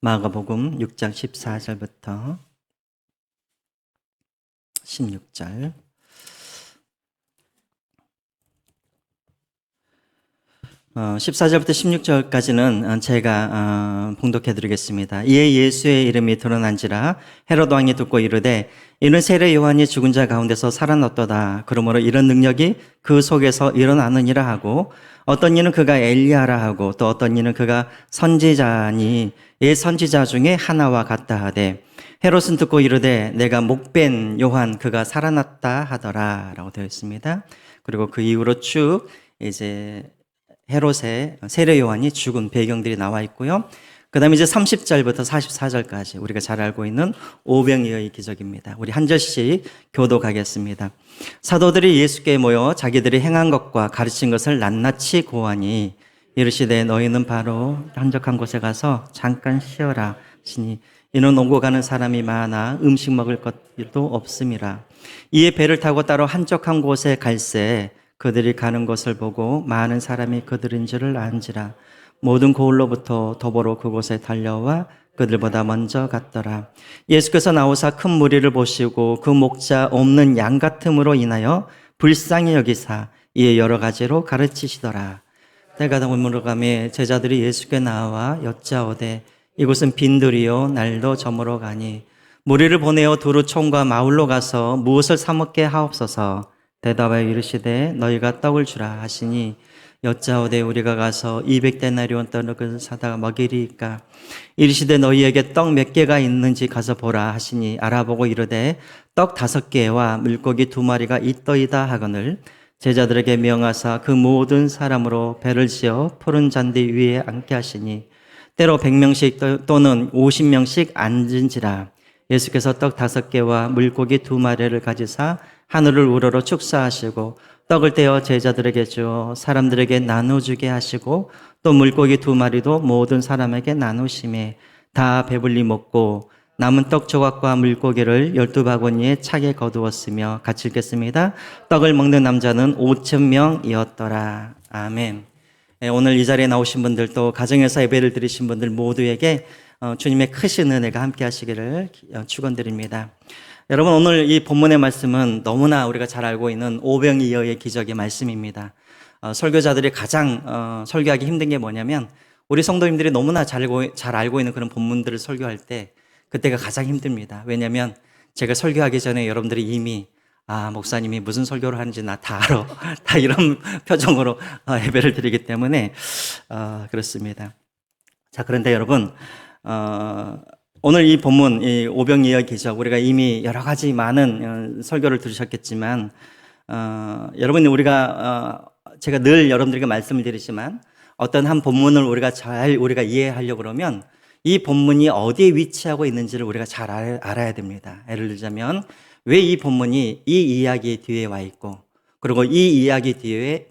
마가복음 6장 14절부터 16절. 14절부터 16절까지는 제가 봉독해 드리겠습니다. 이에 예수의 이름이 드러난지라 헤롯 왕이 듣고 이르되 이는 세례 요한이 죽은 자 가운데서 살아났도다. 그러므로 이런 능력이 그 속에서 일어나느니라 하고, 어떤 이는 그가 엘리야라 하고, 또 어떤 이는 그가 선지자니 옛 선지자 중에 하나와 같다 하되, 헤롯은 듣고 이르되 내가 목벤 요한 그가 살아났다 하더라 라고 되어 있습니다. 그리고 그 이후로 쭉 이제 헤롯의 세례 요한이 죽은 배경들이 나와 있고요. 그 다음에 이제 30절부터 44절까지 우리가 잘 알고 있는 오병이어의 기적입니다. 우리 한 절씩 교독하겠습니다. 사도들이 예수께 모여 자기들이 행한 것과 가르친 것을 낱낱이 고하니 이르시되 너희는 바로 한적한 곳에 가서 잠깐 쉬어라 하시니 이는 오고 가는 사람이 많아 음식 먹을 것도 없음이라. 이에 배를 타고 따로 한적한 곳에 갈새 그들이 가는 것을 보고 많은 사람이 그들인 줄을 안지라. 모든 고을로부터 도보로 그곳에 달려와 그들보다 먼저 갔더라. 예수께서 나오사 큰 무리를 보시고 그 목자 없는 양 같음으로 인하여 불쌍히 여기사 이에 여러 가지로 가르치시더라. 때가 되므로 가매 제자들이 예수께 나와 여짜오되 이곳은 빈들이요 날도 저물어 가니 무리를 보내어 두루 총과 마을로 가서 무엇을 사 먹게 하옵소서. 대답하여 이르시되 너희가 떡을 주라 하시니 여짜오되 우리가 가서 200데나리온 떡을 사다가 먹이리이까. 이르시되 너희에게 떡 몇 개가 있는지 가서 보라 하시니 알아보고 이르되 떡 5개와 물고기 2마리가 있더이다 하거늘 제자들에게 명하사 그 모든 사람으로 배를 지어 푸른 잔디 위에 앉게 하시니 때로 100명씩 또는 50명씩 앉은지라. 예수께서 떡 5개와 물고기 2마리를 가지사 하늘을 우러러 축사하시고 떡을 떼어 제자들에게 주어 사람들에게 나눠주게 하시고 또 물고기 2마리도 모든 사람에게 나누심에 다 배불리 먹고 남은 떡 조각과 물고기를 12바구니에 차게 거두었으며 같이 읽겠습니다. 떡을 먹는 남자는 5,000명이었더라. 아멘. 오늘 이 자리에 나오신 분들 또 가정에서 예배를 드리신 분들 모두에게 주님의 크신 은혜가 함께 하시기를 축원드립니다. 여러분, 오늘 이 본문의 말씀은 너무나 우리가 잘 알고 있는 오병이어의 기적의 말씀입니다. 설교자들이 가장 설교하기 힘든 게 뭐냐면 우리 성도님들이 너무나 잘 알고 있는 그런 본문들을 설교할 때 그때가 가장 힘듭니다. 왜냐하면 제가 설교하기 전에 여러분들이 이미 목사님이 무슨 설교를 하는지 나 다 알아. 다 이런 표정으로 예배를 드리기 때문에 그렇습니다. 자, 그런데 여러분, 오늘 이 본문, 이 오병이어 기적, 우리가 이미 여러 가지 많은 설교를 들으셨겠지만, 여러분, 제가 늘 여러분들에게 말씀을 드리지만, 어떤 한 본문을 우리가 이해하려고 그러면, 이 본문이 어디에 위치하고 있는지를 우리가 잘 알아야 됩니다. 예를 들자면, 왜 이 본문이 이 이야기 뒤에 와 있고, 그리고 이 이야기 뒤에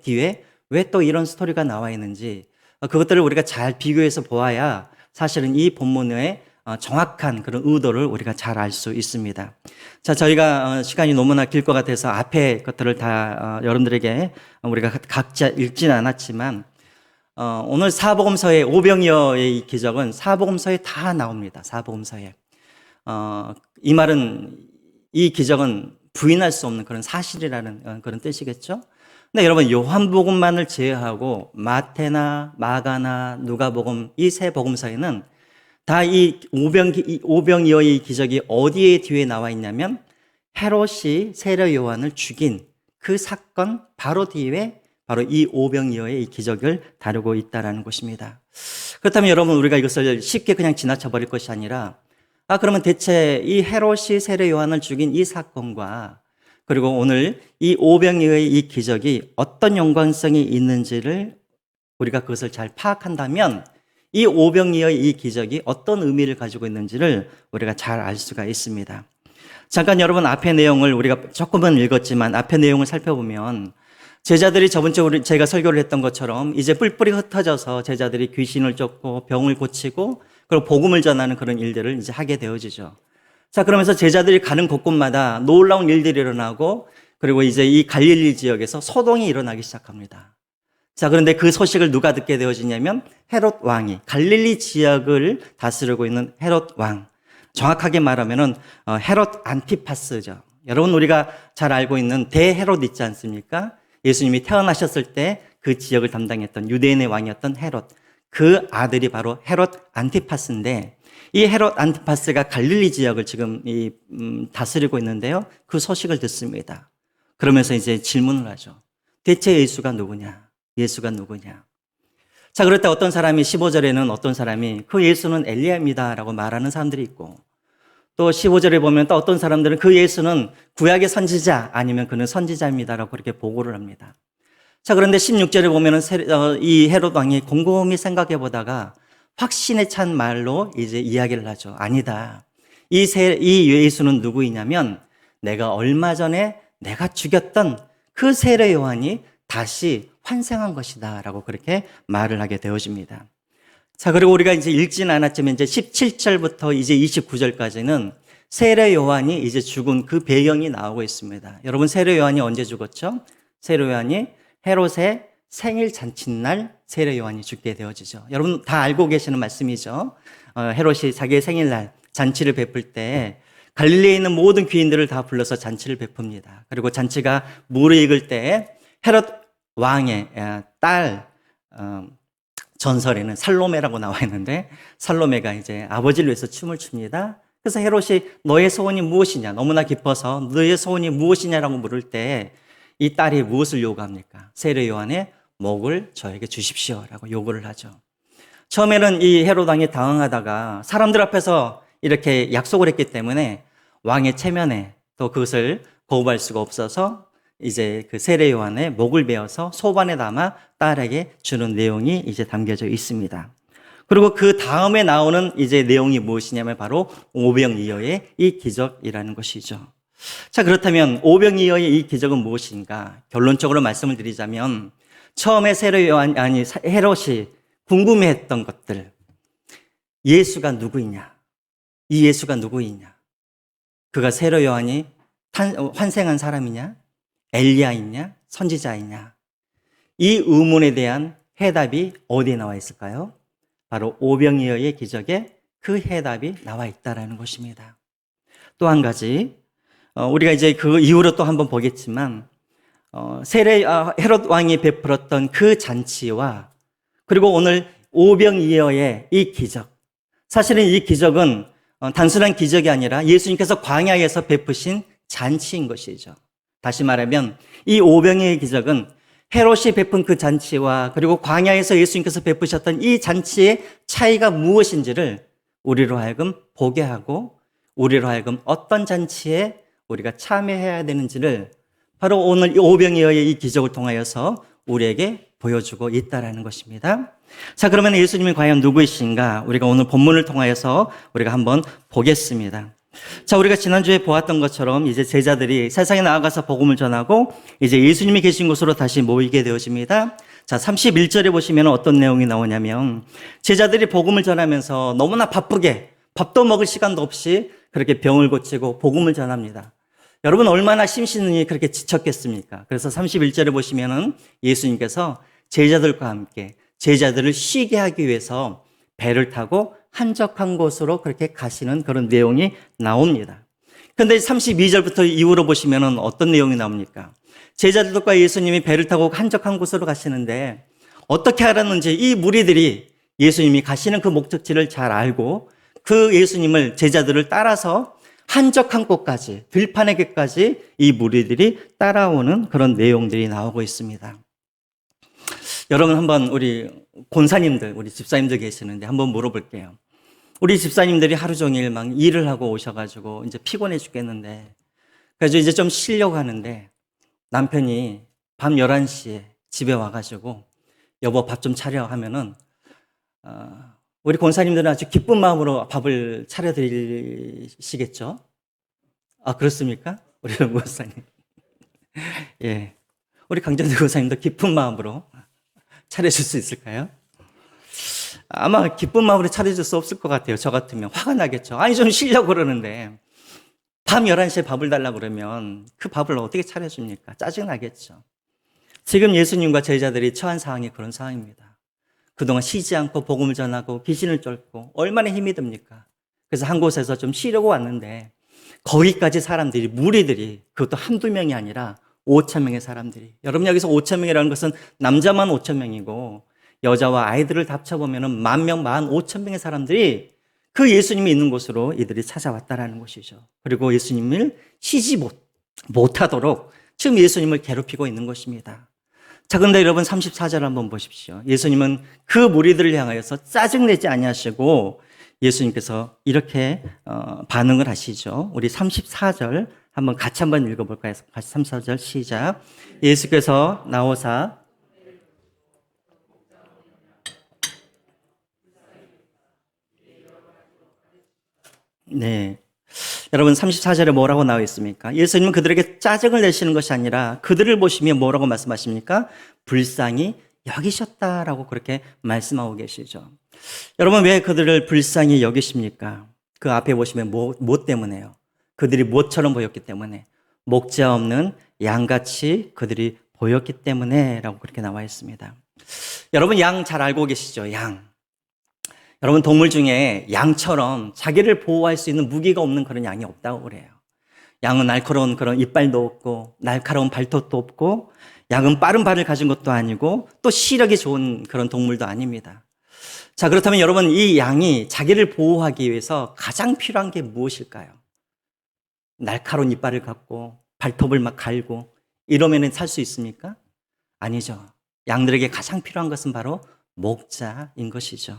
왜 또 이런 스토리가 나와 있는지, 그것들을 우리가 잘 비교해서 보아야 사실은 이 본문의 정확한 그런 의도를 우리가 잘 알 수 있습니다. 자, 저희가 시간이 너무나 길 것 같아서 앞에 것들을 다 여러분들에게 우리가 각자 읽지는 않았지만 오늘 사복음서의 오병이어의 기적은 사복음서에 다 나옵니다. 사복음서에. 이 말은 이 기적은 부인할 수 없는 그런 사실이라는 그런 뜻이겠죠. 근데 여러분, 요한복음만을 제외하고 마태나 마가나 누가복음 이 세 복음서에는 다 이 오병이어의 기적이 어디에 뒤에 나와 있냐면 헤롯이 세례 요한을 죽인 그 사건 바로 뒤에 바로 이 오병이어의 기적을 다루고 있다는 것입니다. 그렇다면 여러분, 우리가 이것을 쉽게 그냥 지나쳐 버릴 것이 아니라 그러면 대체 이 헤롯이 세례 요한을 죽인 이 사건과 그리고 오늘 이 오병이어의 이 기적이 어떤 연관성이 있는지를 우리가 그것을 잘 파악한다면 이 오병이어의 이 기적이 어떤 의미를 가지고 있는지를 우리가 잘 알 수가 있습니다. 잠깐 여러분, 앞의 내용을 우리가 조금은 읽었지만 앞의 내용을 살펴보면 제자들이 저번 주에 제가 설교를 했던 것처럼 이제 뿔뿔이 흩어져서 제자들이 귀신을 쫓고 병을 고치고 그리고 복음을 전하는 그런 일들을 이제 하게 되어지죠. 자, 그러면서 제자들이 가는 곳곳마다 놀라운 일들이 일어나고 그리고 이제 이 갈릴리 지역에서 소동이 일어나기 시작합니다. 자, 그런데 그 소식을 누가 듣게 되어지냐면 헤롯 왕이, 갈릴리 지역을 다스리고 있는 헤롯 왕. 정확하게 말하면은 헤롯 안티파스죠. 여러분, 우리가 잘 알고 있는 대헤롯 있지 않습니까? 예수님이 태어나셨을 때 그 지역을 담당했던 유대인의 왕이었던 헤롯. 그 아들이 바로 헤롯 안티파스인데, 이 헤롯 안티파스가 갈릴리 지역을 지금 다스리고 있는데요. 그 소식을 듣습니다. 그러면서 이제 질문을 하죠. 대체 예수가 누구냐? 예수가 누구냐? 자, 그럴 때 어떤 사람이 15절에는 어떤 사람이 그 예수는 엘리야입니다라고 말하는 사람들이 있고, 또 15절에 보면 또 어떤 사람들은 그 예수는 구약의 선지자 아니면 그는 선지자입니다라고 그렇게 보고를 합니다. 자, 그런데 16절에 보면은 이 헤롯 왕이 곰곰이 생각해 보다가 확신에 찬 말로 이제 이야기를 하죠. 아니다. 이 예수는 누구이냐면 내가 얼마 전에 내가 죽였던 그 세례 요한이 다시 환생한 것이다 라고 그렇게 말을 하게 되어집니다. 자, 그리고 우리가 이제 읽지는 않았지만 이제 17절부터 이제 29절까지는 세례 요한이 이제 죽은 그 배경이 나오고 있습니다. 여러분, 세례 요한이 언제 죽었죠? 세례 요한이 헤롯의 생일 잔칫날 세례 요한이 죽게 되어지죠. 여러분 다 알고 계시는 말씀이죠. 헤롯이 자기의 생일날 잔치를 베풀 때 갈릴리에 있는 모든 귀인들을 다 불러서 잔치를 베풉니다. 그리고 잔치가 무르익을 때 헤롯 왕의 딸 전설에는 살로메라고 나와 있는데, 살로메가 이제 아버지를 위해서 춤을 춥니다. 그래서 헤롯이 너의 소원이 무엇이냐, 너무나 기뻐서 너의 소원이 무엇이냐라고 물을 때 이 딸이 무엇을 요구합니까? 세례 요한의 목을 저에게 주십시오라고 요구를 하죠. 처음에는 이 헤롯 왕이 당황하다가 사람들 앞에서 이렇게 약속을 했기 때문에 왕의 체면에 또 그것을 거부할 수가 없어서 이제 그 세례 요한의 목을 베어서 소반에 담아 딸에게 주는 내용이 이제 담겨져 있습니다. 그리고 그 다음에 나오는 이제 내용이 무엇이냐면 바로 오병이어의 이 기적이라는 것이죠. 자, 그렇다면 오병이어의 이 기적은 무엇인가? 결론적으로 말씀을 드리자면 처음에 헤롯이 궁금해했던 것들, 예수가 누구이냐? 이 예수가 누구이냐? 그가 세례 요한이 환생한 사람이냐? 엘리야이냐? 선지자이냐? 이 의문에 대한 해답이 어디에 나와 있을까요? 바로 오병이어의 기적에 그 해답이 나와 있다라는 것입니다. 또 한 가지, 우리가 이제 그 이후로 또 한번 보겠지만, 헤롯 왕이 베풀었던 그 잔치와 그리고 오늘 오병이어의 이 기적, 사실은 이 기적은 단순한 기적이 아니라 예수님께서 광야에서 베푸신 잔치인 것이죠. 다시 말하면 이 오병이어의 기적은 헤롯이 베푼 그 잔치와 그리고 광야에서 예수님께서 베푸셨던 이 잔치의 차이가 무엇인지를 우리로 하여금 보게 하고, 우리로 하여금 어떤 잔치에 우리가 참여해야 되는지를 바로 오늘 오병이어의 이 기적을 통하여서 우리에게 보여주고 있다라는 것입니다. 자, 그러면 예수님이 과연 누구이신가? 우리가 오늘 본문을 통하여서 우리가 한번 보겠습니다. 자, 우리가 지난주에 보았던 것처럼 이제 제자들이 세상에 나아가서 복음을 전하고 이제 예수님이 계신 곳으로 다시 모이게 되어집니다. 자, 31절에 보시면 어떤 내용이 나오냐면 제자들이 복음을 전하면서 너무나 바쁘게 밥도 먹을 시간도 없이 그렇게 병을 고치고 복음을 전합니다. 여러분 얼마나 심신이 그렇게 지쳤겠습니까? 그래서 31절에 보시면은 예수님께서 제자들과 함께 제자들을 쉬게 하기 위해서 배를 타고 한적한 곳으로 그렇게 가시는 그런 내용이 나옵니다. 그런데 32절부터 이후로 보시면은 어떤 내용이 나옵니까? 제자들과 예수님이 배를 타고 한적한 곳으로 가시는데 어떻게 알았는지 이 무리들이 예수님이 가시는 그 목적지를 잘 알고 그 예수님을 제자들을 따라서 한적한 곳까지, 들판에게까지 이 무리들이 따라오는 그런 내용들이 나오고 있습니다. 여러분 한번 우리 권사님들, 우리 집사님들 계시는데 한번 물어볼게요. 우리 집사님들이 하루 종일 막 일을 하고 오셔가지고 이제 피곤해 죽겠는데, 그래서 이제 좀 쉬려고 하는데 남편이 밤 11시에 집에 와가지고 여보 밥 좀 차려 하면은 우리 권사님들은 아주 기쁜 마음으로 밥을 차려드리시겠죠? 아, 그렇습니까? 우리 권사님. 예. 우리 강전대 권사님도 기쁜 마음으로 차려줄 수 있을까요? 아마 기쁜 마음으로 차려줄 수 없을 것 같아요. 저 같으면 화가 나겠죠. 아니, 좀 쉬려고 그러는데 밤 11시에 밥을 달라고 그러면 그 밥을 어떻게 차려줍니까? 짜증나겠죠. 지금 예수님과 제자들이 처한 상황이 그런 상황입니다. 그동안 쉬지 않고 복음을 전하고 귀신을 쫓고 얼마나 힘이 듭니까? 그래서 한 곳에서 좀 쉬려고 왔는데 거기까지 사람들이, 무리들이, 그것도 한두 명이 아니라 5천 명의 사람들이. 여러분, 여기서 5천 명이라는 것은 남자만 5천 명이고 여자와 아이들을 다 합쳐보면 10,000명, 15,000명의 사람들이 그 예수님이 있는 곳으로 이들이 찾아왔다라는 것이죠. 그리고 예수님을 쉬지 못하도록 지금 예수님을 괴롭히고 있는 것입니다. 자, 그런데 여러분 34절 한번 보십시오. 예수님은 그 무리들을 향하여서 짜증내지 아니하시고 예수님께서 이렇게 반응을 하시죠. 우리 34절 한번 같이 한번 읽어볼까요? 같이 34절 시작. 예수께서 나오사 네. 여러분 34절에 뭐라고 나와 있습니까? 예수님은 그들에게 짜증을 내시는 것이 아니라 그들을 보시며 뭐라고 말씀하십니까? 불쌍히 여기셨다라고 그렇게 말씀하고 계시죠. 여러분, 왜 그들을 불쌍히 여기십니까? 그 앞에 보시면 뭐 때문에요? 그들이 뭐처럼 보였기 때문에, 목자 없는 양같이 그들이 보였기 때문에 라고 그렇게 나와 있습니다. 여러분, 양 잘 알고 계시죠? 양. 여러분, 동물 중에 양처럼 자기를 보호할 수 있는 무기가 없는 그런 양이 없다고 그래요. 양은 날카로운 그런 이빨도 없고 날카로운 발톱도 없고 양은 빠른 발을 가진 것도 아니고 또 시력이 좋은 그런 동물도 아닙니다. 자, 그렇다면 여러분, 이 양이 자기를 보호하기 위해서 가장 필요한 게 무엇일까요? 날카로운 이빨을 갖고 발톱을 막 갈고 이러면 살 수 있습니까? 아니죠. 양들에게 가장 필요한 것은 바로 목자인 것이죠.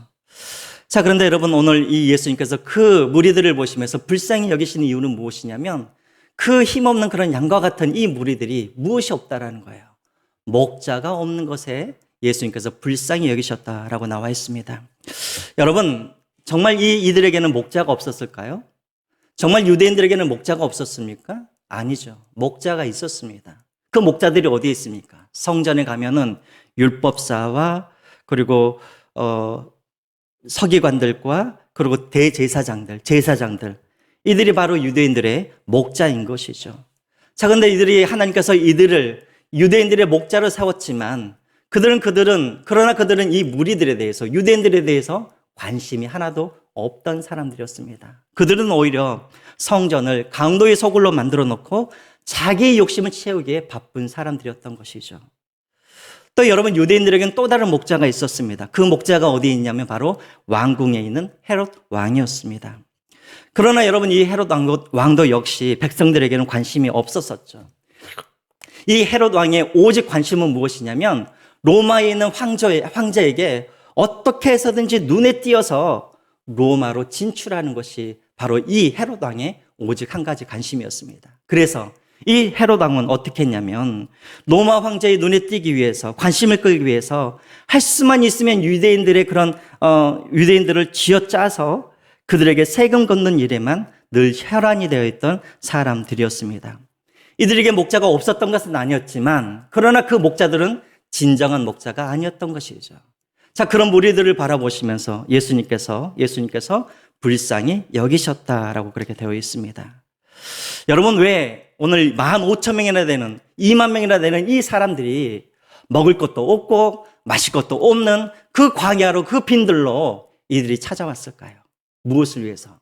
자, 그런데 여러분, 오늘 이 예수님께서 그 무리들을 보시면서 불쌍히 여기시는 이유는 무엇이냐면 그 힘없는 그런 양과 같은 이 무리들이 무엇이 없다라는 거예요. 목자가 없는 것에 예수님께서 불쌍히 여기셨다라고 나와 있습니다. 여러분, 정말 이들에게는 목자가 없었을까요? 정말 유대인들에게는 목자가 없었습니까? 아니죠. 목자가 있었습니다. 그 목자들이 어디에 있습니까? 성전에 가면은 율법사와 그리고 서기관들과 그리고 대제사장들, 제사장들, 이들이 바로 유대인들의 목자인 것이죠. 자, 그런데 하나님께서 이들을 유대인들의 목자로 세웠지만 그러나 그들은 이 무리들에 대해서, 유대인들에 대해서 관심이 하나도 없던 사람들이었습니다. 그들은 오히려 성전을 강도의 소굴로 만들어 놓고 자기의 욕심을 채우기에 바쁜 사람들이었던 것이죠. 또 여러분, 유대인들에게는 또 다른 목자가 있었습니다. 그 목자가 어디에 있냐면 바로 왕궁에 있는 헤롯 왕이었습니다. 그러나 여러분, 이 헤롯 왕도 역시 백성들에게는 관심이 없었었죠. 이 헤롯 왕의 오직 관심은 무엇이냐면 로마에 있는 황제에게 어떻게 해서든지 눈에 띄어서 로마로 진출하는 것이 바로 이 헤롯 왕의 오직 한 가지 관심이었습니다. 그래서 이 헤롯 왕은 어떻게 했냐면 로마 황제의 눈에 띄기 위해서, 관심을 끌기 위해서 할 수만 있으면 유대인들을 쥐어짜서 그들에게 세금 걷는 일에만 늘 혈안이 되어 있던 사람들이었습니다. 이들에게 목자가 없었던 것은 아니었지만 그러나 그 목자들은 진정한 목자가 아니었던 것이죠. 자, 그런 무리들을 바라보시면서 예수님께서 불쌍히 여기셨다라고 그렇게 되어 있습니다. 여러분, 왜 오늘 15,000명이나 되는, 2만 명이나 되는 이 사람들이 먹을 것도 없고 마실 것도 없는 그 광야로, 그 빈들로 이들이 찾아왔을까요? 무엇을 위해서?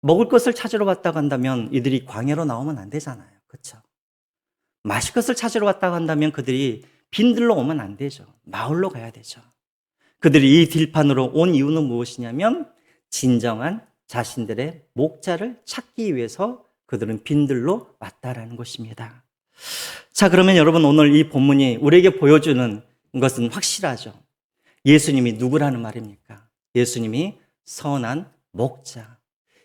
먹을 것을 찾으러 왔다고 한다면 이들이 광야로 나오면 안 되잖아요. 그렇죠? 마실 것을 찾으러 왔다고 한다면 그들이 빈들로 오면 안 되죠. 마을로 가야 되죠. 그들이 이 들판으로 온 이유는 무엇이냐면 진정한 자신들의 목자를 찾기 위해서 그들은 빈들로 왔다라는 것입니다. 자, 그러면 여러분, 오늘 이 본문이 우리에게 보여주는 것은 확실하죠. 예수님이 누구라는 말입니까? 예수님이 선한 목자.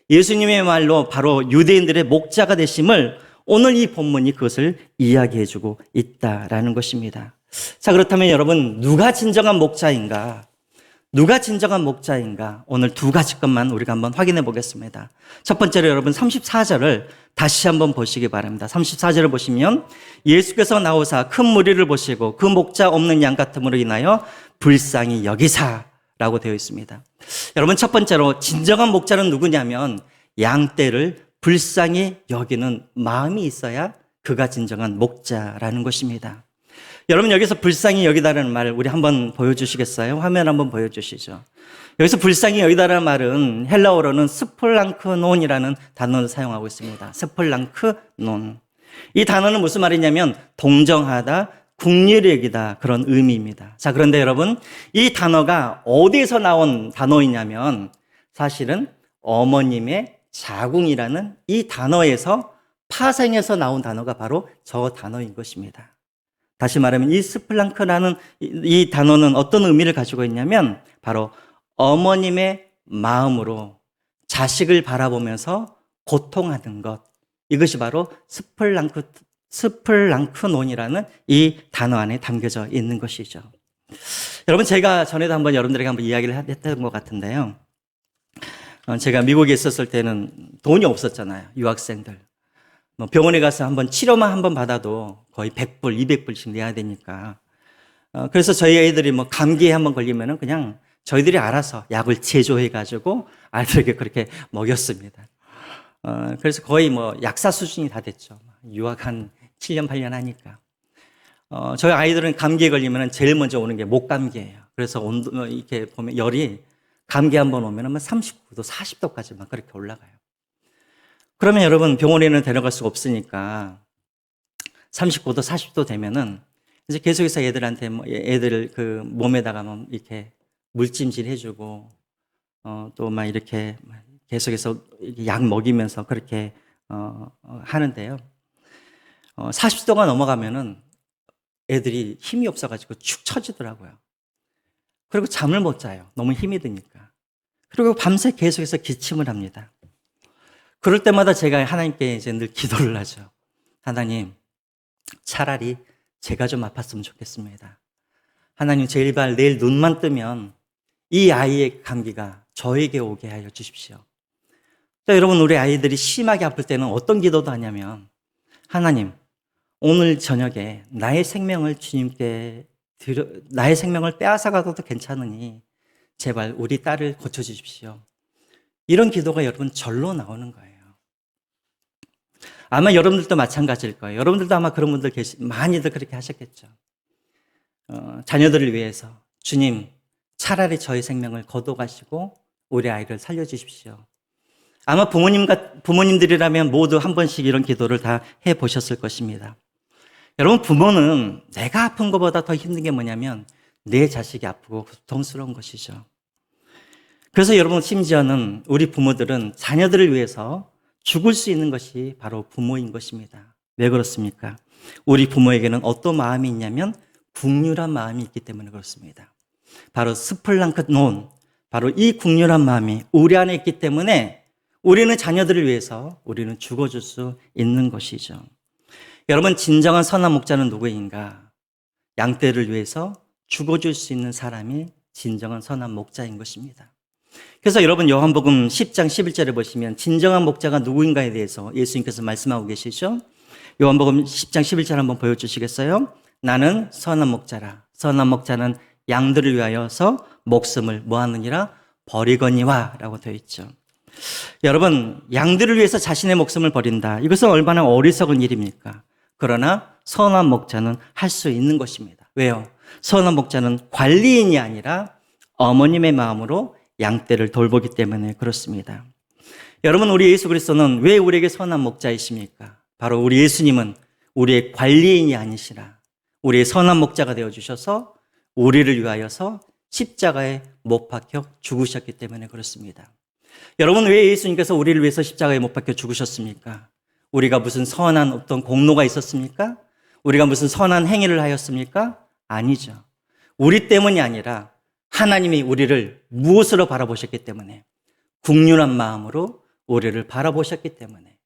예수님의 말로 바로 유대인들의 목자가 되심을 오늘 이 본문이 그것을 이야기해주고 있다라는 것입니다. 자, 그렇다면 여러분, 누가 진정한 목자인가? 누가 진정한 목자인가? 오늘 두 가지 것만 우리가 한번 확인해 보겠습니다. 첫 번째로 여러분 34절을 다시 한번 보시기 바랍니다. 34절을 보시면 예수께서 나오사 큰 무리를 보시고 그 목자 없는 양 같음으로 인하여 불쌍히 여기사라고 되어 있습니다. 여러분, 첫 번째로 진정한 목자는 누구냐면 양떼를 불쌍히 여기는 마음이 있어야 그가 진정한 목자라는 것입니다. 여러분 여기서 불쌍히 여기다라는 말 우리 한번 보여주시겠어요? 화면 한번 보여주시죠. 여기서 불쌍히 여기다라는 말은 헬라어로는 스플랑크논이라는 단어를 사용하고 있습니다. 스플랑크논. 이 단어는 무슨 말이냐면 동정하다, 긍휼히 여기다 그런 의미입니다. 자, 그런데 여러분 이 단어가 어디서 나온 단어이냐면 사실은 어머님의 자궁이라는 이 단어에서 파생해서 나온 단어가 바로 저 단어인 것입니다. 다시 말하면 이 스플랑크라는 이 단어는 어떤 의미를 가지고 있냐면 바로 어머님의 마음으로 자식을 바라보면서 고통하는 것. 이것이 바로 스플랑크논이라는 이 단어 안에 담겨져 있는 것이죠. 여러분 제가 전에도 한번 여러분들에게 한번 이야기를 했던 것 같은데요. 제가 미국에 있었을 때는 돈이 없었잖아요. 유학생들. 병원에 가서 한번 치료만 한번 받아도 거의 100불, 200불씩 내야 되니까. 그래서 저희 애들이 감기에 한번 걸리면은 그냥 저희들이 알아서 약을 제조해가지고 아이들에게 그렇게 먹였습니다. 그래서 거의 약사 수준이 다 됐죠. 유학 한 7년, 8년 하니까. 저희 아이들은 감기에 걸리면은 제일 먼저 오는 게 목감기예요. 그래서 온도, 이렇게 보면 열이 감기 한번 오면은 39도, 40도까지 막 그렇게 올라가요. 그러면 여러분 병원에는 데려갈 수가 없으니까 39도, 40도 되면은 이제 계속해서 애들한테 애들 그 몸에다가 이렇게 물찜질 해주고 또 막 이렇게 계속해서 약 먹이면서 그렇게 하는데요. 40도가 넘어가면은 애들이 힘이 없어가지고 축 처지더라고요. 그리고 잠을 못 자요. 너무 힘이 드니까. 그리고 밤새 계속해서 기침을 합니다. 그럴 때마다 제가 하나님께 이제 늘 기도를 하죠. 하나님, 차라리 제가 좀 아팠으면 좋겠습니다. 하나님, 제발 내일 눈만 뜨면 이 아이의 감기가 저에게 오게 하여 주십시오. 또 여러분, 우리 아이들이 심하게 아플 때는 어떤 기도도 하냐면, 하나님, 오늘 저녁에 나의 생명을 주님께 나의 생명을 빼앗아 가도 괜찮으니 제발 우리 딸을 고쳐주십시오. 이런 기도가 여러분 절로 나오는 거예요. 아마 여러분들도 마찬가지일 거예요. 여러분들도 아마 그런 분들 많이들 그렇게 하셨겠죠. 자녀들을 위해서 주님, 차라리 저의 생명을 거둬가시고 우리 아이를 살려주십시오. 아마 부모님들이라면 모두 한 번씩 이런 기도를 다 해보셨을 것입니다. 여러분, 부모는 내가 아픈 것보다 더 힘든 게 뭐냐면 내 자식이 아프고 고통스러운 것이죠. 그래서 여러분, 심지어는 우리 부모들은 자녀들을 위해서 죽을 수 있는 것이 바로 부모인 것입니다. 왜 그렇습니까? 우리 부모에게는 어떤 마음이 있냐면 국률한 마음이 있기 때문에 그렇습니다. 바로 스플랑크논, 바로 이 국률한 마음이 우리 안에 있기 때문에 우리는 자녀들을 위해서 우리는 죽어줄 수 있는 것이죠. 여러분, 진정한 선한 목자는 누구인가? 양떼를 위해서 죽어줄 수 있는 사람이 진정한 선한 목자인 것입니다. 그래서 여러분, 요한복음 10장 11절에 보시면 진정한 목자가 누구인가에 대해서 예수님께서 말씀하고 계시죠? 요한복음 10장 11절 한번 보여주시겠어요? 나는 선한 목자라. 선한 목자는 양들을 위하여서 목숨을 뭐하느니라? 버리거니와 라고 되어 있죠. 여러분, 양들을 위해서 자신의 목숨을 버린다. 이것은 얼마나 어리석은 일입니까? 그러나 선한 목자는 할 수 있는 것입니다. 왜요? 선한 목자는 관리인이 아니라 어머님의 마음으로 양떼를 돌보기 때문에 그렇습니다. 여러분, 우리 예수 그리스도는 왜 우리에게 선한 목자이십니까? 바로 우리 예수님은 우리의 관리인이 아니시라 우리의 선한 목자가 되어주셔서 우리를 위하여서 십자가에 못 박혀 죽으셨기 때문에 그렇습니다. 여러분, 왜 예수님께서 우리를 위해서 십자가에 못 박혀 죽으셨습니까? 우리가 무슨 선한 어떤 공로가 있었습니까? 우리가 무슨 선한 행위를 하였습니까? 아니죠. 우리 때문이 아니라 하나님이 우리를 무엇으로 바라보셨기 때문에 국률한 마음으로 우리를 바라보셨기 때문에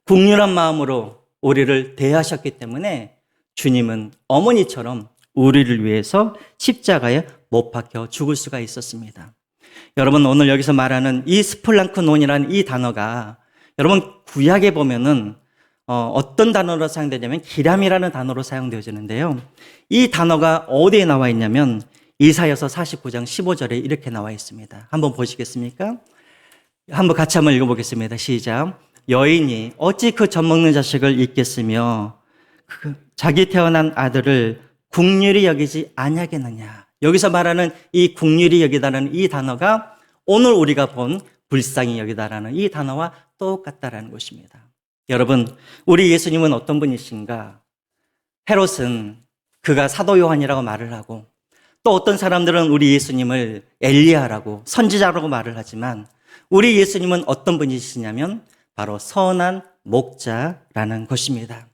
국률한 마음으로 우리를 대하셨기 때문에 주님은 어머니처럼 우리를 위해서 십자가에 못 박혀 죽을 수가 있었습니다. 여러분, 오늘 여기서 말하는 이 스플랑크논이라는 이 단어가 여러분 구약에 보면은 어떤 단어로 사용되냐면 기람이라는 단어로 사용되어지는데요. 이 단어가 어디에 나와 있냐면 이사야서 49장 15절에 이렇게 나와 있습니다. 한번 보시겠습니까? 한번 같이 한번 읽어보겠습니다. 시작. 여인이 어찌 그 젖먹는 자식을 잊겠으며 자기 태어난 아들을 긍휼히 여기지 아니하겠느냐. 여기서 말하는 이 긍휼히 여기다라는 이 단어가 오늘 우리가 본 불쌍히 여기다라는 이 단어와 똑같다라는 것입니다. 여러분, 우리 예수님은 어떤 분이신가? 헤롯은 그가 사도 요한이라고 말을 하고, 또 어떤 사람들은 우리 예수님을 엘리야라고 선지자라고 말을 하지만, 우리 예수님은 어떤 분이시냐면 바로 선한 목자라는 것입니다.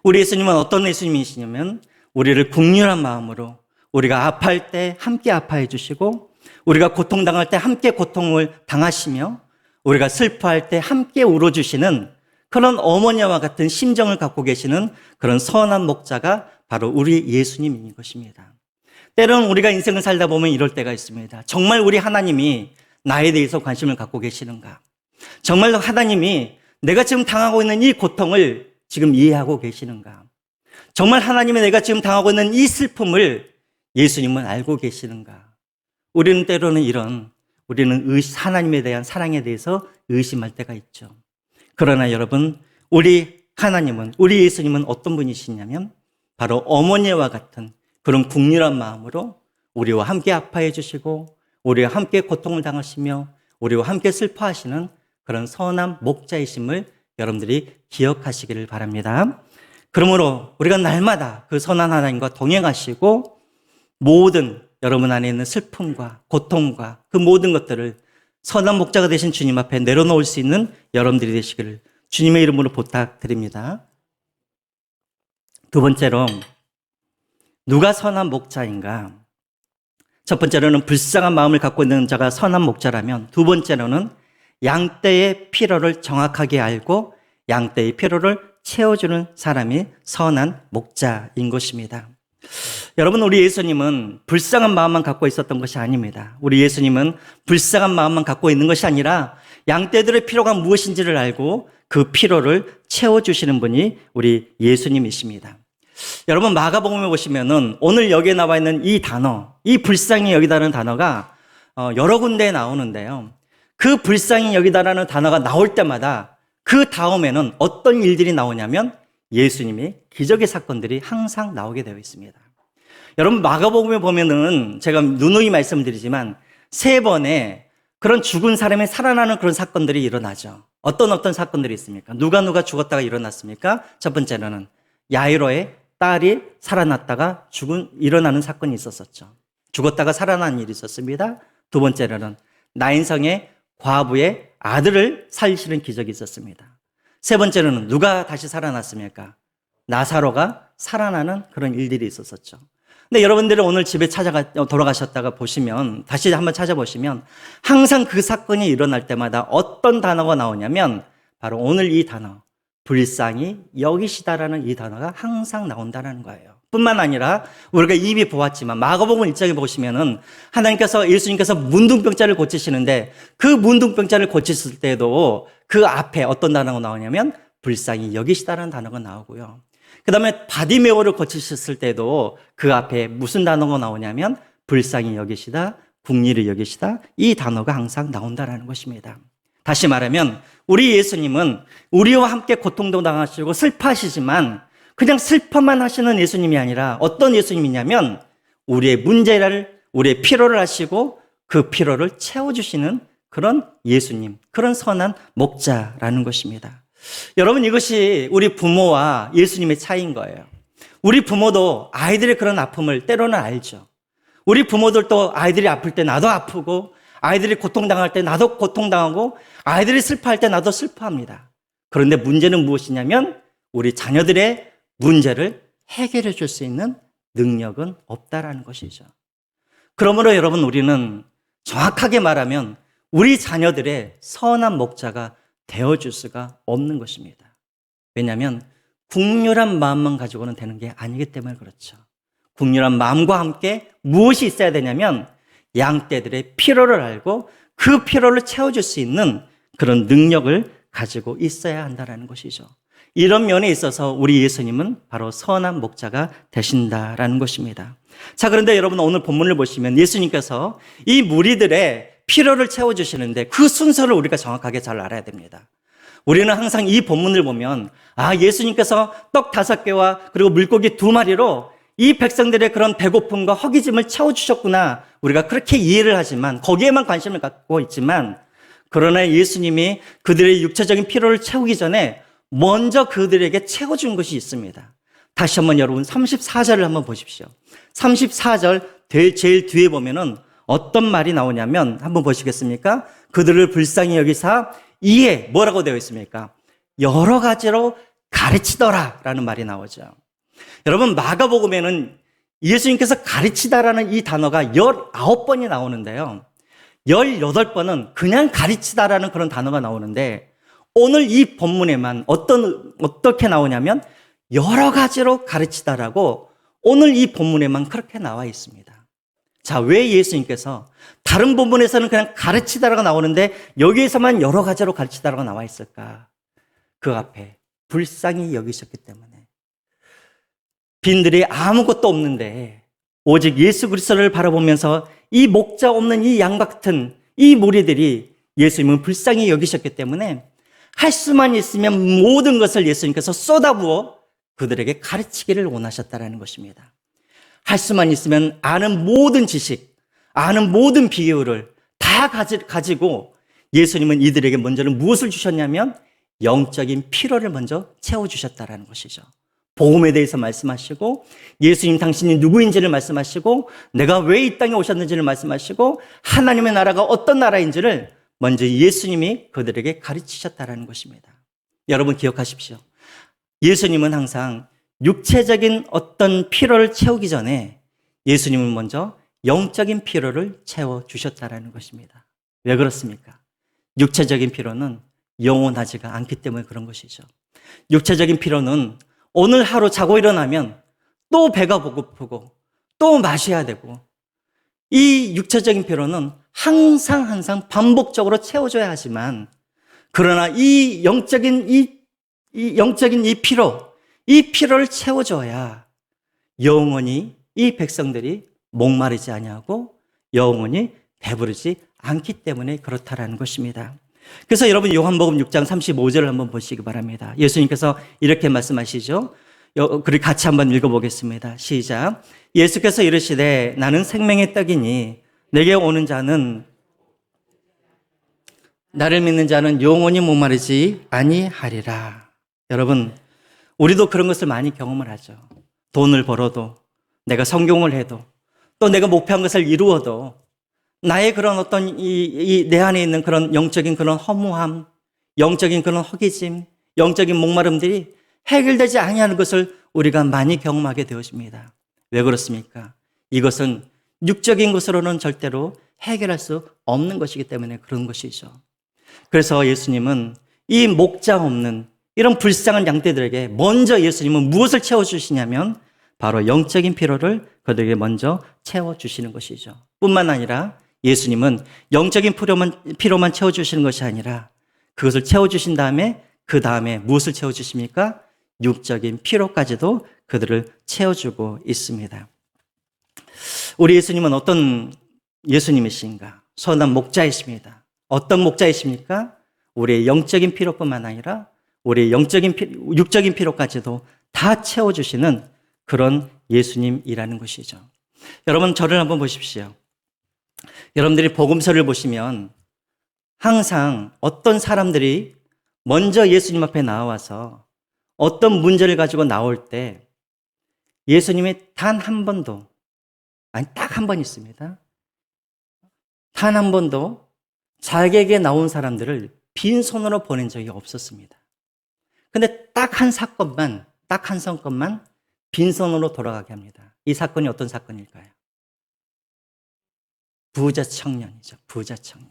우리 예수님은 어떤 예수님이시냐면 우리를 긍휼한 마음으로, 우리가 아파할 때 함께 아파해 주시고, 우리가 고통당할 때 함께 고통을 당하시며, 우리가 슬퍼할 때 함께 울어주시는 그런 어머니와 같은 심정을 갖고 계시는 그런 선한 목자가 바로 우리 예수님인 것입니다. 때로는 우리가 인생을 살다 보면 이럴 때가 있습니다. 정말 우리 하나님이 나에 대해서 관심을 갖고 계시는가? 정말 하나님이 내가 지금 당하고 있는 이 고통을 지금 이해하고 계시는가? 정말 하나님이 내가 지금 당하고 있는 이 슬픔을 예수님은 알고 계시는가? 우리는 때로는 우리는 하나님에 대한 사랑에 대해서 의심할 때가 있죠. 그러나 여러분, 우리 하나님은, 우리 예수님은 어떤 분이시냐면 바로 어머니와 같은 그런 긍휼한 마음으로 우리와 함께 아파해 주시고, 우리와 함께 고통을 당하시며, 우리와 함께 슬퍼하시는 그런 선한 목자이심을 여러분들이 기억하시기를 바랍니다. 그러므로 우리가 날마다 그 선한 하나님과 동행하시고, 모든 여러분 안에 있는 슬픔과 고통과 그 모든 것들을 선한 목자가 되신 주님 앞에 내려놓을 수 있는 여러분들이 되시기를 주님의 이름으로 부탁드립니다. 두 번째로, 누가 선한 목자인가? 첫 번째로는 불쌍한 마음을 갖고 있는 자가 선한 목자라면, 두 번째로는 양떼의 필요를 정확하게 알고 양떼의 필요를 채워주는 사람이 선한 목자인 것입니다. 여러분, 우리 예수님은 불쌍한 마음만 갖고 있었던 것이 아닙니다. 우리 예수님은 불쌍한 마음만 갖고 있는 것이 아니라 양떼들의 필요가 무엇인지를 알고 그 필요를 채워주시는 분이 우리 예수님이십니다. 여러분, 마가복음에 보시면은 오늘 여기에 나와 있는 이 단어, 이 불쌍히 여기다라는 단어가 여러 군데에 나오는데요. 그 불쌍히 여기다라는 단어가 나올 때마다 그 다음에는 어떤 일들이 나오냐면 예수님의 기적의 사건들이 항상 나오게 되어 있습니다. 여러분, 마가복음에 보면은 제가 누누이 말씀드리지만 3번의 그런 죽은 사람이 살아나는 그런 사건들이 일어나죠. 어떤 사건들이 있습니까? 누가 죽었다가 일어났습니까? 첫 번째로는 야이로의 딸이 살아났다가 일어나는 사건이 있었었죠. 죽었다가 살아난 일이 있었습니다. 두 번째로는 나인성의 과부의 아들을 살리시는 기적이 있었습니다. 세 번째로는 누가 다시 살아났습니까? 나사로가 살아나는 그런 일들이 있었었죠. 근데 여러분들이 오늘 집에 돌아가셨다가 보시면, 다시 한번 찾아보시면 항상 그 사건이 일어날 때마다 어떤 단어가 나오냐면 바로 오늘 이 단어, 불쌍히 여기시다라는 이 단어가 항상 나온다는 거예요. 뿐만 아니라 우리가 이미 보았지만 마가복음 1장에 보시면은 예수님께서 문둥병자를 고치시는데 그 문둥병자를 고치실 때도 그 앞에 어떤 단어가 나오냐면 불쌍히 여기시다라는 단어가 나오고요. 그 다음에 바디메오를 고치셨을 때도 그 앞에 무슨 단어가 나오냐면 불쌍히 여기시다, 긍휼히 여기시다, 이 단어가 항상 나온다라는 것입니다. 다시 말하면 우리 예수님은 우리와 함께 고통도 당하시고 슬퍼하시지만 그냥 슬퍼만 하시는 예수님이 아니라 어떤 예수님이냐면 우리의 문제를, 우리의 필요를 아시고 그 필요를 채워주시는 그런 예수님, 그런 선한 목자라는 것입니다. 여러분, 이것이 우리 부모와 예수님의 차이인 거예요. 우리 부모도 아이들의 그런 아픔을 때로는 알죠. 우리 부모들도 아이들이 아플 때 나도 아프고, 아이들이 고통당할 때 나도 고통당하고, 아이들이 슬퍼할 때 나도 슬퍼합니다. 그런데 문제는 무엇이냐면 우리 자녀들의 문제를 해결해 줄 수 있는 능력은 없다라는 것이죠. 그러므로 여러분, 우리는 정확하게 말하면 우리 자녀들의 선한 목자가 되어줄 수가 없는 것입니다. 왜냐하면 긍휼한 마음만 가지고는 되는 게 아니기 때문에 그렇죠. 긍휼한 마음과 함께 무엇이 있어야 되냐면 양떼들의 필요를 알고 그 필요를 채워줄 수 있는 그런 능력을 가지고 있어야 한다는 것이죠. 이런 면에 있어서 우리 예수님은 바로 선한 목자가 되신다라는 것입니다. 자, 그런데 여러분, 오늘 본문을 보시면 예수님께서 이 무리들의 필요를 채워주시는데 그 순서를 우리가 정확하게 잘 알아야 됩니다. 우리는 항상 이 본문을 보면 예수님께서 떡 5개와 그리고 물고기 2마리로 이 백성들의 그런 배고픔과 허기짐을 채워주셨구나. 우리가 그렇게 이해를 하지만, 거기에만 관심을 갖고 있지만, 그러나 예수님이 그들의 육체적인 필요를 채우기 전에 먼저 그들에게 채워준 것이 있습니다. 다시 한번 여러분 34절을 한번 보십시오. 34절 제일 뒤에 보면은 어떤 말이 나오냐면 한번 보시겠습니까? 그들을 불쌍히 여기사 이에 뭐라고 되어 있습니까? 여러 가지로 가르치더라 라는 말이 나오죠. 여러분 마가복음에는 예수님께서 가르치다라는 이 단어가 19번이 나오는데요. 18번은 그냥 가르치다라는 그런 단어가 나오는데 오늘 이 본문에만 어떻게 나오냐면 여러 가지로 가르치다라고 오늘 이 본문에만 그렇게 나와 있습니다. 자, 왜 예수님께서 다른 본문에서는 그냥 가르치다라고 나오는데 여기에서만 여러 가지로 가르치다라고 나와 있을까? 그 앞에 불쌍히 여기셨기 때문에. 빈들이 아무것도 없는데 오직 예수 그리스도를 바라보면서 이 목자 없는 이 양 같은 이 무리들이 예수님을 불쌍히 여기셨기 때문에 할 수만 있으면 모든 것을 예수님께서 쏟아부어 그들에게 가르치기를 원하셨다는 것입니다. 할 수만 있으면 아는 모든 지식, 아는 모든 비유를 다 가지고 예수님은 이들에게 먼저는 무엇을 주셨냐면 영적인 필요를 먼저 채워주셨다는 것이죠. 복음에 대해서 말씀하시고 예수님 당신이 누구인지를 말씀하시고 내가 왜 이 땅에 오셨는지를 말씀하시고 하나님의 나라가 어떤 나라인지를 먼저 예수님이 그들에게 가르치셨다는 것입니다. 여러분 기억하십시오. 예수님은 항상 육체적인 어떤 필요를 채우기 전에 예수님은 먼저 영적인 필요를 채워주셨다는 것입니다. 왜 그렇습니까? 육체적인 필요는 영원하지가 않기 때문에 그런 것이죠. 육체적인 필요는 오늘 하루 자고 일어나면 또 배가 고프고 또 마셔야 되고 이 육체적인 필요는 항상 반복적으로 채워줘야 하지만 그러나 이 영적인 이 필요를 채워줘야 영원히 이 백성들이 목마르지 아니하고 영원히 배부르지 않기 때문에 그렇다라는 것입니다. 그래서 여러분 요한복음 6장 35절을 한번 보시기 바랍니다. 예수님께서 이렇게 말씀하시죠. 그리고 같이 한번 읽어보겠습니다. 시작. 예수께서 이르시되 나는 생명의 떡이니 내게 오는 자는 나를 믿는 자는 영원히 목마르지 아니하리라. 여러분 우리도 그런 것을 많이 경험을 하죠. 돈을 벌어도 내가 성공을 해도 또 내가 목표한 것을 이루어도 나의 그런 어떤 내 안에 있는 그런 영적인 그런 허무함, 영적인 그런 허기짐, 영적인 목마름들이 해결되지 아니하는 것을 우리가 많이 경험하게 되었습니다. 왜 그렇습니까? 이것은 육적인 것으로는 절대로 해결할 수 없는 것이기 때문에 그런 것이죠. 그래서 예수님은 이 목자 없는 이런 불쌍한 양떼들에게 먼저 예수님은 무엇을 채워주시냐면 바로 영적인 필요를 그들에게 먼저 채워주시는 것이죠. 뿐만 아니라 예수님은 영적인 필요만 채워주시는 것이 아니라 그것을 채워주신 다음에 그 다음에 무엇을 채워주십니까? 육적인 필요까지도 그들을 채워주고 있습니다. 우리 예수님은 어떤 예수님이신가? 선한 목자이십니다. 어떤 목자이십니까? 우리의 영적인 필요뿐만 아니라 우리의 육적인 필요까지도 다 채워주시는 그런 예수님이라는 것이죠. 여러분 저를 한번 보십시오. 여러분들이 복음서를 보시면 항상 어떤 사람들이 먼저 예수님 앞에 나와서 어떤 문제를 가지고 나올 때 예수님이 단 한 번도, 아니 딱 한 번 있습니다. 단 한 번도 자기에게 나온 사람들을 빈손으로 보낸 적이 없었습니다. 근데 딱 한 사건만 빈손으로 돌아가게 합니다. 이 사건이 어떤 사건일까요? 부자 청년이죠. 부자 청년.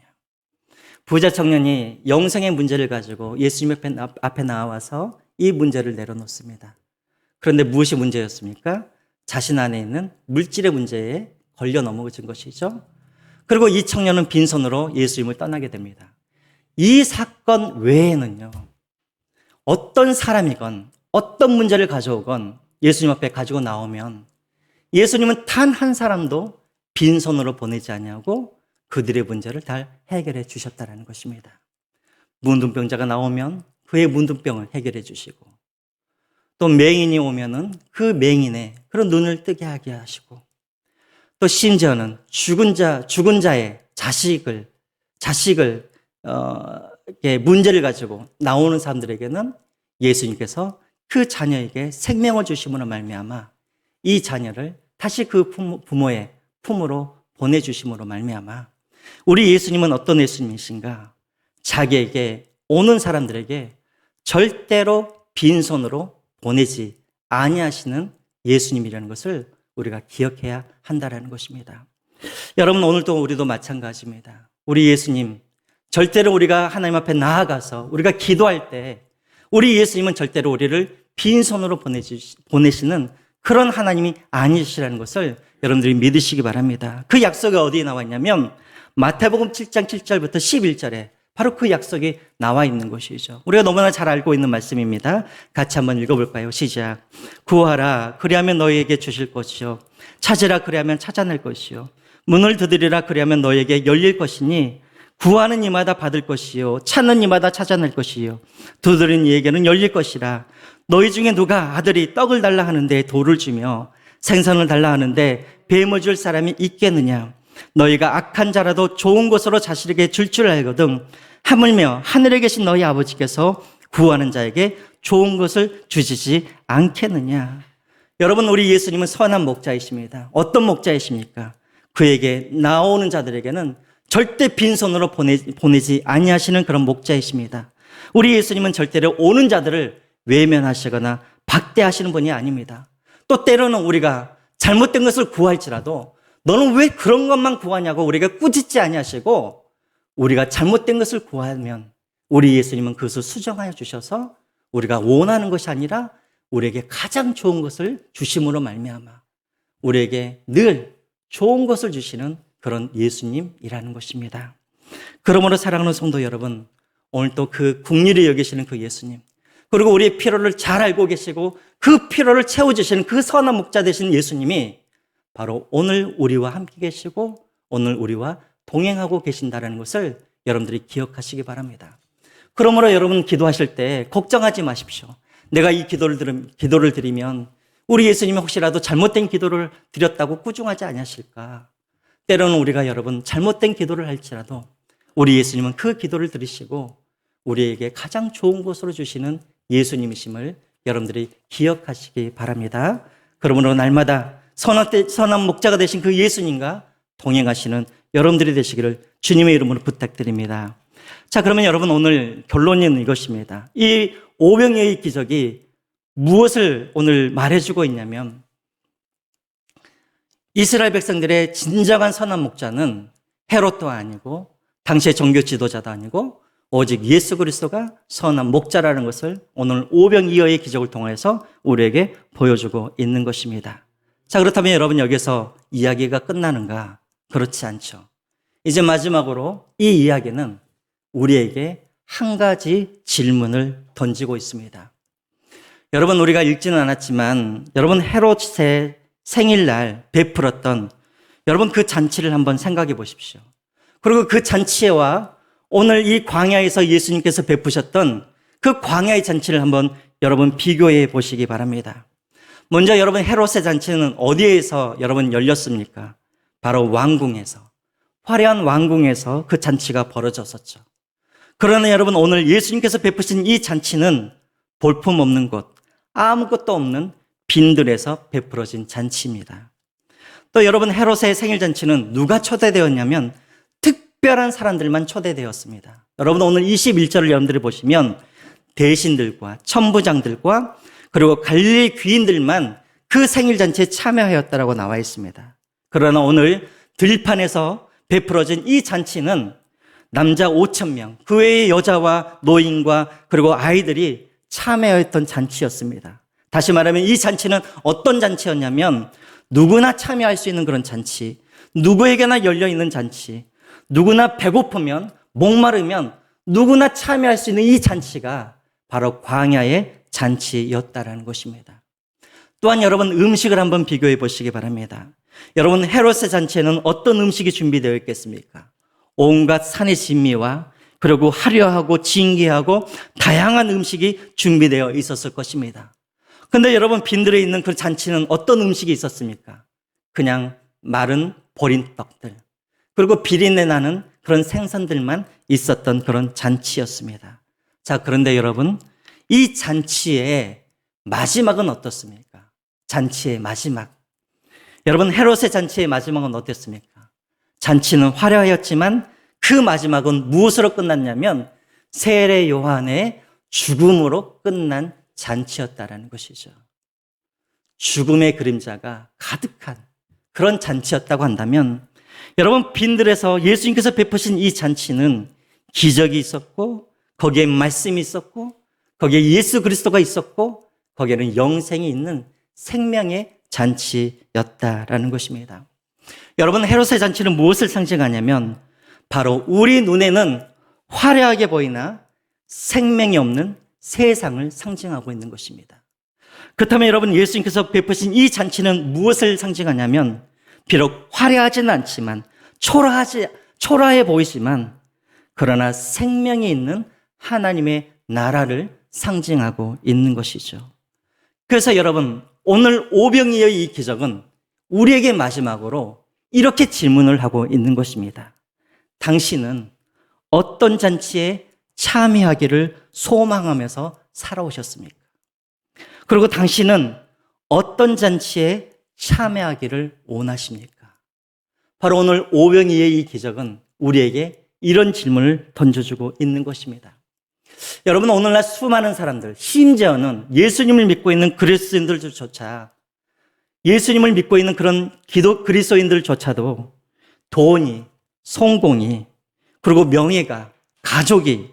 부자 청년이 영생의 문제를 가지고 예수님 앞에 나와서 이 문제를 내려놓습니다. 그런데 무엇이 문제였습니까? 자신 안에 있는 물질의 문제에 걸려 넘어진 것이죠. 그리고 이 청년은 빈손으로 예수님을 떠나게 됩니다. 이 사건 외에는요, 어떤 사람이건 어떤 문제를 가져오건 예수님 앞에 가지고 나오면 예수님은 단 한 사람도 빈손으로 보내지 않냐고 그들의 문제를 다 해결해 주셨다는 것입니다. 문둥병자가 나오면 그의 문둥병을 해결해 주시고 또 맹인이 오면은 그 맹인의 그런 눈을 뜨게 하게 하시고, 또 심지어는 죽은 자의 자식을 이렇게 문제를 가지고 나오는 사람들에게는 예수님께서 그 자녀에게 생명을 주심으로 말미암아 이 자녀를 다시 그 부모의 품으로 보내주심으로 말미암아 우리 예수님은 어떤 예수님이신가? 자기에게 오는 사람들에게 절대로 빈손으로 보내지 아니하시는 예수님이라는 것을 우리가 기억해야 한다는 것입니다. 여러분, 오늘도 우리도 마찬가지입니다. 우리 예수님, 절대로 우리가 하나님 앞에 나아가서 우리가 기도할 때 우리 예수님은 절대로 우리를 빈손으로 보내시는 그런 하나님이 아니시라는 것을 여러분들이 믿으시기 바랍니다. 그 약속이 어디에 나와 있냐면 마태복음 7장 7절부터 11절에 바로 그 약속이 나와 있는 것이죠. 우리가 너무나 잘 알고 있는 말씀입니다. 같이 한번 읽어볼까요? 시작. 구하라 그리하면 너희에게 주실 것이요 찾으라 그리하면 찾아낼 것이요 문을 두드리라 그리하면 너희에게 열릴 것이니 구하는 이마다 받을 것이요 찾는 이마다 찾아낼 것이요 두드리는 이에게는 열릴 것이라. 너희 중에 누가 아들이 떡을 달라 하는데 돌을 주며 생선을 달라 하는데 뱀을 줄 사람이 있겠느냐? 너희가 악한 자라도 좋은 것으로 자식에게 줄 알거든 하물며 하늘에 계신 너희 아버지께서 구하는 자에게 좋은 것을 주시지 않겠느냐? 여러분, 우리 예수님은 선한 목자이십니다. 어떤 목자이십니까? 그에게 나오는 자들에게는 절대 빈손으로 보내지 아니하시는 그런 목자이십니다. 우리 예수님은 절대로 오는 자들을 외면하시거나 박대하시는 분이 아닙니다. 또 때로는 우리가 잘못된 것을 구할지라도 너는 왜 그런 것만 구하냐고 우리가 꾸짖지 아니하시고, 우리가 잘못된 것을 구하면 우리 예수님은 그것을 수정하여 주셔서 우리가 원하는 것이 아니라 우리에게 가장 좋은 것을 주심으로 말미암아 우리에게 늘 좋은 것을 주시는 그런 예수님이라는 것입니다. 그러므로 사랑하는 성도 여러분, 오늘 또 그 긍휼히 여기시는 그 예수님, 그리고 우리의 필요를 잘 알고 계시고 그 필요를 채워주시는 그 선한 목자 되신 예수님이 바로 오늘 우리와 함께 계시고 오늘 우리와 동행하고 계신다는 것을 여러분들이 기억하시기 바랍니다. 그러므로 여러분 기도하실 때 걱정하지 마십시오. 내가 이 기도를 드리면 우리 예수님이 혹시라도 잘못된 기도를 드렸다고 꾸중하지 아니하실까? 때로는 우리가 여러분 잘못된 기도를 할지라도 우리 예수님은 그 기도를 들으시고 우리에게 가장 좋은 것으로 주시는 예수님이심을 여러분들이 기억하시기 바랍니다. 그러므로 날마다 선한 목자가 되신 그 예수님과 동행하시는 여러분들이 되시기를 주님의 이름으로 부탁드립니다. 자, 그러면 여러분 오늘 결론은 이것입니다. 이 오병이어의 기적이 무엇을 오늘 말해주고 있냐면, 이스라엘 백성들의 진정한 선한 목자는 헤롯도 아니고 당시의 종교 지도자도 아니고 오직 예수 그리스도가 선한 목자라는 것을 오늘 오병이어의 기적을 통해서 우리에게 보여주고 있는 것입니다. 자, 그렇다면 여러분 여기서 이야기가 끝나는가? 그렇지 않죠. 이제 마지막으로 이 이야기는 우리에게 한 가지 질문을 던지고 있습니다. 여러분, 우리가 읽지는 않았지만 여러분 헤롯의 생일날 베풀었던 여러분 그 잔치를 한번 생각해 보십시오. 그리고 그 잔치와 오늘 이 광야에서 예수님께서 베푸셨던 그 광야의 잔치를 한번 여러분 비교해 보시기 바랍니다. 먼저 여러분 헤롯의 잔치는 어디에서 여러분 열렸습니까? 바로 왕궁에서, 화려한 왕궁에서 그 잔치가 벌어졌었죠. 그러나 여러분 오늘 예수님께서 베푸신 이 잔치는 볼품없는 곳, 아무것도 없는 빈들에서 베풀어진 잔치입니다. 또 여러분 헤롯의 생일 잔치는 누가 초대되었냐면 특별한 사람들만 초대되었습니다. 여러분 오늘 21절을 여러분들이 보시면 대신들과 천부장들과 그리고 갈릴리 귀인들만 그 생일 잔치에 참여하였다라고 나와 있습니다. 그러나 오늘 들판에서 베풀어진 이 잔치는 남자 5,000명, 그 외의 여자와 노인과 그리고 아이들이 참여했던 잔치였습니다. 다시 말하면 이 잔치는 어떤 잔치였냐면 누구나 참여할 수 있는 그런 잔치, 누구에게나 열려있는 잔치, 누구나 배고프면 목마르면 누구나 참여할 수 있는 이 잔치가 바로 광야의 잔치였다라는 것입니다. 또한 여러분 음식을 한번 비교해 보시기 바랍니다. 여러분 헤롯의 잔치에는 어떤 음식이 준비되어 있겠습니까? 온갖 산의 진미와 그리고 화려하고 진귀하고 다양한 음식이 준비되어 있었을 것입니다. 근데 여러분, 빈들에 있는 그 잔치는 어떤 음식이 있었습니까? 그냥 마른 버린 떡들, 그리고 비린내 나는 그런 생선들만 있었던 그런 잔치였습니다. 자, 그런데 여러분, 이 잔치의 마지막은 어떻습니까? 잔치의 마지막. 여러분, 헤롯의 잔치의 마지막은 어땠습니까? 잔치는 화려하였지만 그 마지막은 무엇으로 끝났냐면 세례 요한의 죽음으로 끝난 잔치였다라는 것이죠. 죽음의 그림자가 가득한 그런 잔치였다고 한다면, 여러분, 빈들에서 예수님께서 베푸신 이 잔치는 기적이 있었고, 거기에 말씀이 있었고, 거기에 예수 그리스도가 있었고, 거기에는 영생이 있는 생명의 잔치였다라는 것입니다. 여러분, 헤롯의 잔치는 무엇을 상징하냐면 바로 우리 눈에는 화려하게 보이나 생명이 없는 세상을 상징하고 있는 것입니다. 그렇다면 여러분, 예수님께서 베푸신 이 잔치는 무엇을 상징하냐면 비록 화려하지는 않지만 초라해 보이지만 그러나 생명이 있는 하나님의 나라를 상징하고 있는 것이죠. 그래서 여러분, 오늘 오병이어의 이 기적은 우리에게 마지막으로 이렇게 질문을 하고 있는 것입니다. 당신은 어떤 잔치에 참여하기를 소망하면서 살아오셨습니까? 그리고 당신은 어떤 잔치에 참여하기를 원하십니까? 바로 오늘 오병이어의 이 기적은 우리에게 이런 질문을 던져주고 있는 것입니다. 여러분, 오늘날 수많은 사람들, 심지어는 예수님을 믿고 있는 그리스도인들조차, 예수님을 믿고 있는 그런 그리스도인들조차도 돈이, 성공이, 그리고 명예가, 가족이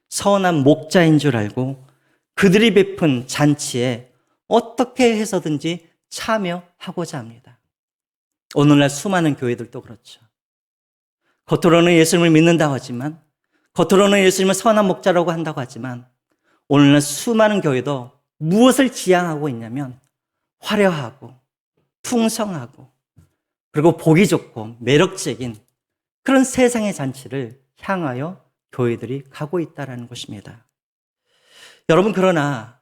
선한 목자인 줄 알고 그들이 베푼 잔치에 어떻게 해서든지 참여하고자 합니다. 오늘날 수많은 교회들도 그렇죠. 겉으로는 예수님을 믿는다고 하지만, 겉으로는 예수님을 선한 목자라고 한다고 하지만, 오늘날 수많은 교회도 무엇을 지향하고 있냐면 화려하고 풍성하고 그리고 보기 좋고 매력적인 그런 세상의 잔치를 향하여 교회들이 가고 있다는 것입니다. 여러분, 그러나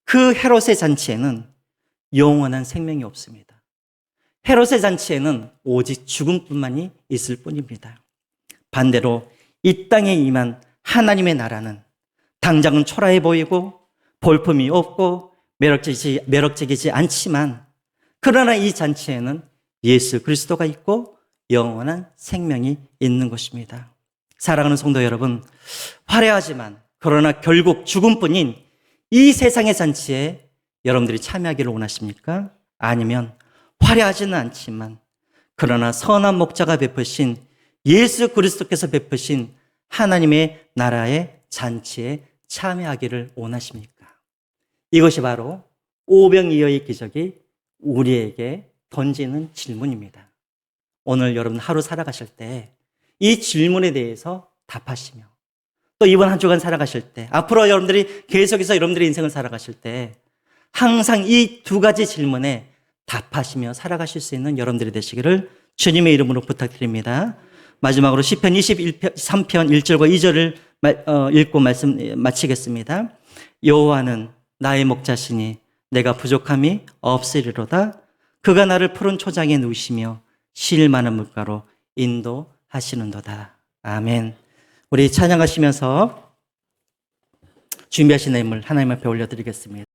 그 헤롯의 잔치에는 영원한 생명이 없습니다. 헤롯의 잔치에는 오직 죽음뿐만이 있을 뿐입니다. 반대로 이 땅에 임한 하나님의 나라는 당장은 초라해 보이고 볼품이 없고 매력적이지 않지만, 그러나 이 잔치에는 예수 그리스도가 있고 영원한 생명이 있는 것입니다. 사랑하는 성도 여러분, 화려하지만 그러나 결국 죽음뿐인 이 세상의 잔치에 여러분들이 참여하기를 원하십니까? 아니면 화려하지는 않지만 그러나 선한 목자가 베푸신 예수 그리스도께서 베푸신 하나님의 나라의 잔치에 참여하기를 원하십니까? 이것이 바로 오병이어의 기적이 우리에게 던지는 질문입니다. 오늘 여러분 하루 살아가실 때 이 질문에 대해서 답하시며, 또 이번 한 주간 살아가실 때, 앞으로 여러분들이 계속해서 여러분들의 인생을 살아가실 때 항상 이 두 가지 질문에 답하시며 살아가실 수 있는 여러분들이 되시기를 주님의 이름으로 부탁드립니다. 마지막으로 시편 23편 1절과 2절을 읽고 말씀 마치겠습니다. 여호와는 나의 목자시니 내가 부족함이 없으리로다. 그가 나를 푸른 초장에 누이시며 실 많은 물가로 인도하시는도다. 아멘. 우리 찬양하시면서 준비하신 내용을 하나님 앞에 올려드리겠습니다.